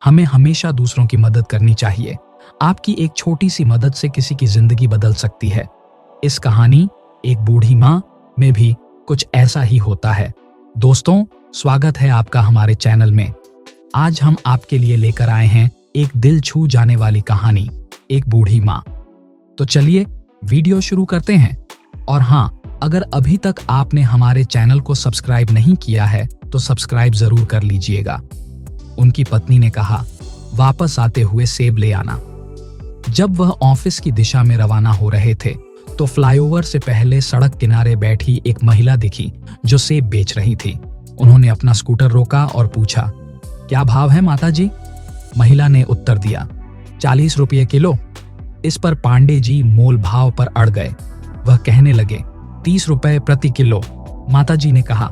हमें हमेशा दूसरों की मदद करनी चाहिए। आपकी एक छोटी सी मदद से किसी की जिंदगी बदल सकती है। इस कहानी एक बूढ़ी माँ में भी कुछ ऐसा ही होता है। दोस्तों, स्वागत है आपका हमारे चैनल में। आज हम आपके लिए लेकर आए हैं एक दिल छू जाने वाली कहानी, एक बूढ़ी माँ। तो चलिए वीडियो शुरू करते हैं। और हाँ, अगर अभी तक आपने हमारे चैनल को सब्सक्राइब नहीं किया है तो सब्सक्राइब जरूर कर लीजिएगा। उनकी पत्नी ने कहा, वापस आते हुए सेब ले आना। जब वह ऑफिस की दिशा में रवाना हो रहे थे तो फ्लाईओवर से पहले सड़क किनारे बैठी एक महिला दिखी जो सेब बेच रही थी। उन्होंने अपना स्कूटर रोका और पूछा, क्या भाव है माता जी? महिला ने उत्तर दिया, 40 रुपये किलो। इस पर पांडे जी मोल भाव पर अड़ गए। वह कहने लगे, 30 रुपये प्रति किलो। माता जी ने कहा,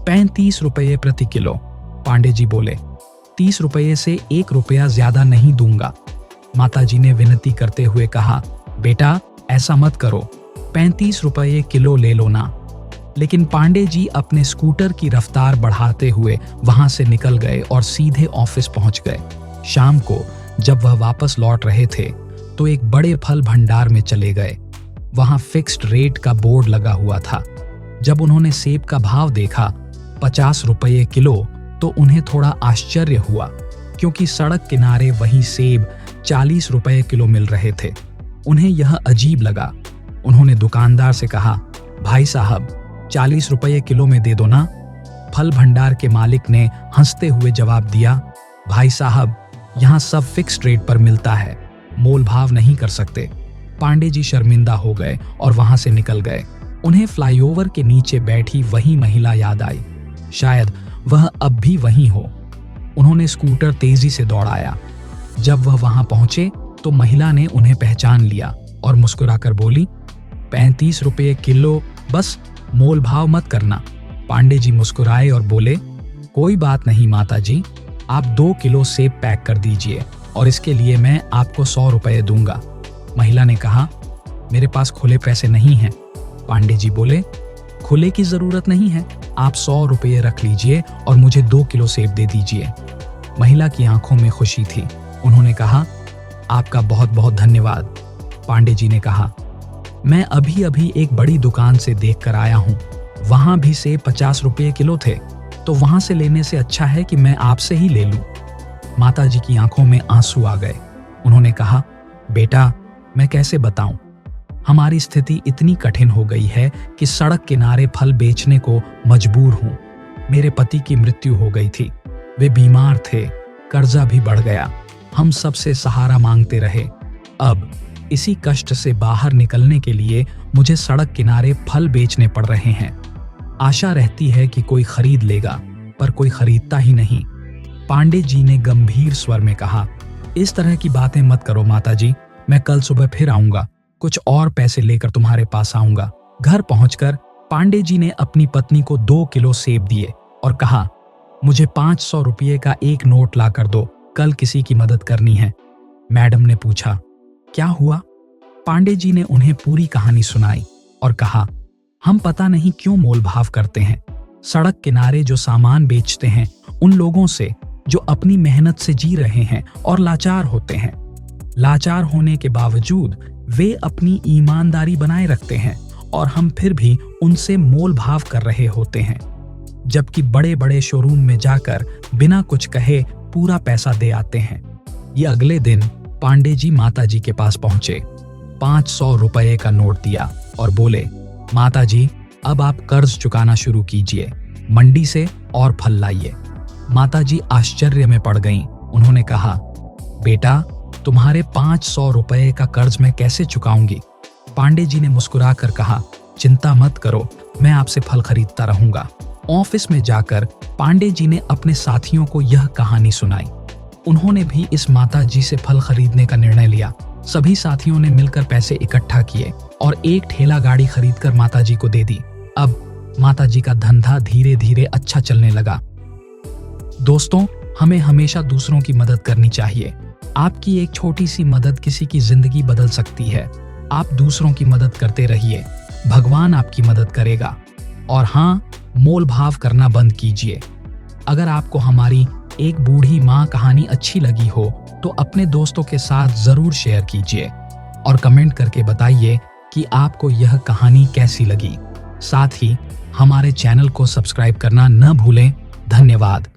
35 रुपये प्रति किलो। पांडे जी बोले, 30 रुपये से 1 रुपया ज्यादा नहीं दूंगा। माता जी ने विनती करते हुए कहा, बेटा ऐसा मत करो, 35 रुपये किलो ले लो ना। लेकिन पांडे जी अपने स्कूटर की रफ्तार बढ़ाते हुए वहां से निकल गए और सीधे ऑफिस पहुंच गए। शाम को जब वह वापस लौट रहे थे तो एक बड़े फल भंडार में चले गए। वहां फिक्स्ड रेट का बोर्ड लगा हुआ था। जब उन्होंने सेब का भाव देखा 50 रुपये किलो तो उन्हें थोड़ा आश्चर्य हुआ, क्योंकि सड़क किनारे वही सेब 40 रुपये किलो मिल रहे थे। उन्हें यह अजीब लगा। उन्होंने दुकानदार से कहा, भाई साहब 40 रुपये किलो में दे दो ना। फल भंडार के मालिक ने हंसते हुए जवाब दिया, भाई साहब यहाँ सब फिक्स्ड रेट पर मिलता है, मोल भाव नहीं कर सकते। पांडे जी शर्मिंदा हो गए और वहां से निकल गए। उन्हें फ्लाईओवर के नीचे बैठी वही महिला याद आई। शायद वह अब भी वहीं हो। उन्होंने स्कूटर तेजी से दौड़ाया। जब वह वहां पहुंचे तो महिला ने उन्हें पहचान लिया और मुस्कुराकर बोली, 35 रुपये किलो, बस मोल भाव मत करना। पांडे जी मुस्कुराए और बोले, कोई बात नहीं माता जी, आप 2 किलो सेब पैक कर दीजिए और इसके लिए मैं आपको 100 रुपये दूंगा। महिला ने कहा, मेरे पास खुले पैसे नहीं हैं। पांडे जी बोले, खुले की जरूरत नहीं है, आप 100 रुपये रख लीजिए और मुझे 2 किलो सेब दे दीजिए। महिला की आंखों में खुशी थी। उन्होंने कहा, आपका बहुत बहुत धन्यवाद। पांडे जी ने कहा, मैं अभी अभी एक बड़ी दुकान से देख कर आया हूँ, वहां भी सेब 50 रुपये किलो थे, तो वहां से लेने से अच्छा है कि मैं आपसे ही ले लूं। माता जी की आंखों में आंसू आ गए। उन्होंने कहा, बेटा मैं कैसे बताऊं, हमारी स्थिति इतनी कठिन हो गई है कि सड़क किनारे फल बेचने को मजबूर हूं। मेरे पति की मृत्यु हो गई थी, वे बीमार थे, कर्जा भी बढ़ गया, हम सबसे सहारा मांगते रहे। अब इसी कष्ट से बाहर निकलने के लिए मुझे सड़क किनारे फल बेचने पड़ रहे हैं। आशा रहती है कि कोई खरीद लेगा, पर कोई खरीदता ही नहीं। पांडे जी ने गंभीर स्वर में कहा, इस तरह की बातें मत करो माता जी, मैं कल सुबह फिर आऊंगा, कुछ और पैसे लेकर तुम्हारे पास आऊंगा। घर पहुंचकर पांडे जी ने अपनी पत्नी को 2 किलो सेब दिए और कहा, मुझे 500 रुपये का एक नोट ला कर दो, कल किसी की मदद करनी है। मैडम ने पूछा, क्या हुआ? पांडे जी ने उन्हें पूरी कहानी सुनाई और कहा, हम पता नहीं क्यों मोल भाव करते हैं। सड़क किनारे जो सामान बेचते हैं उन लोगों से जो अपनी मेहनत से जी रहे हैं और लाचार होते हैं। लाचार होने के बावजूद वे अपनी ईमानदारी बनाए रखते हैं और हम फिर भी उनसे मोल भाव कर रहे होते हैं, जबकि बड़े बड़े शोरूम में जाकर बिना कुछ कहे पूरा पैसा दे आते हैं। ये अगले दिन पांडे जी माता जी के पास पहुंचे, 500 रुपये का नोट दिया और बोले, माता जी अब आप कर्ज चुकाना शुरू कीजिए, मंडी से और फल लाइए। माता जी आश्चर्य में पड़ गईं। उन्होंने कहा, बेटा तुम्हारे 500 रुपये का कर्ज मैं कैसे चुकाऊंगी? पांडे जी ने मुस्कुराकर कहा, चिंता मत करो, मैं आपसे फल खरीदता रहूंगा। ऑफिस में जाकर पांडे जी ने अपने साथियों को यह कहानी सुनाई। उन्होंने भी इस माता जी से फल खरीदने का निर्णय लिया। सभी साथियों ने मिलकर पैसे इकट्ठा किए और एक ठेला गाड़ी खरीदकर माता जी को दे दी। अब माता जी का धंधा धीरे धीरे अच्छा चलने लगा। दोस्तों, हमें हमेशा दूसरों की मदद करनी चाहिए। आपकी एक छोटी सी मदद किसी की जिंदगी बदल सकती है। आप दूसरों की मदद करते रहिए, भगवान आपकी मदद करेगा। और हाँ, मोल भाव करना बंद कीजिए। अगर आपको हमारी एक बूढ़ी माँ कहानी अच्छी लगी हो तो अपने दोस्तों के साथ जरूर शेयर कीजिए और कमेंट करके बताइए कि आपको यह कहानी कैसी लगी। साथ ही हमारे चैनल को सब्सक्राइब करना न भूलें। धन्यवाद।